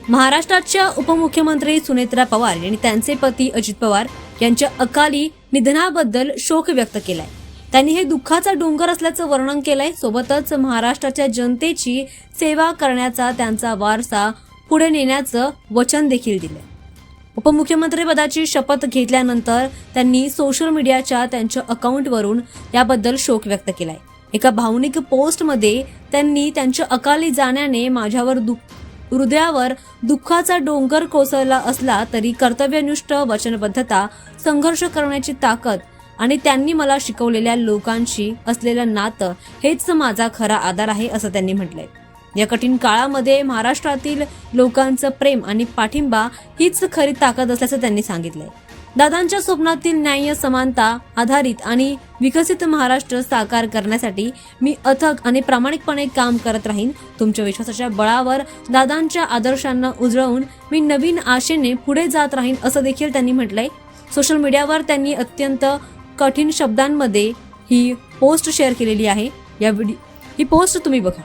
महाराष्ट्राच्या उपमुख्यमंत्री सुनेत्रा पवार यांनी त्यांचे पती अजित पवार यांच्या अकाली निधनाबद्दल शोक व्यक्त केलाय. त्यांनी हे दुःखाचा डोंगर असल्याचं वर्णन केलंय. सोबतच महाराष्ट्राच्या जनतेची सेवा करण्याचा त्यांचा वारसा पुढे नेण्याचं वचन देखील दिलंय. उपमुख्यमंत्री पदाची शपथ घेतल्यानंतर त्यांनी सोशल मीडियाच्या त्यांच्या अकाउंटवरून याबद्दल शोक व्यक्त केलाय. एका भावनिक पोस्टमध्ये त्यांनी त्यांच्या अकाली जाण्याने माझ्यावर हृदयावर दुःखाचा डोंगर कोसळला असला तरी कर्तव्यनिष्ठ, वचनबद्धता, संघर्ष करण्याची ताकद आणि त्यांनी मला शिकवलेल्या लोकांशी असलेलं नातं हेच माझा खरा आधार आहे असं त्यांनी म्हटलंय. या कठीण काळामध्ये महाराष्ट्रातील लोकांचं प्रेम आणि पाठिंबा हीच खरी ताकद असल्याचं त्यांनी सांगितलंय. दादांच्या स्वप्नातील न्याय, समानता आधारित आणि विकसित महाराष्ट्र साकार करण्यासाठी मी अथक आणि प्रामाणिकपणे काम करत राहीन. तुमच्या विश्वासाच्या बळावर दादांच्या आदर्शांना उजळवून मी नवीन आशेने पुढे जात राहीन असं देखील त्यांनी म्हटलंय. सोशल मीडियावर त्यांनी अत्यंत कठीण शब्दांमध्ये ही पोस्ट शेअर केलेली आहे. ही पोस्ट तुम्ही बघा.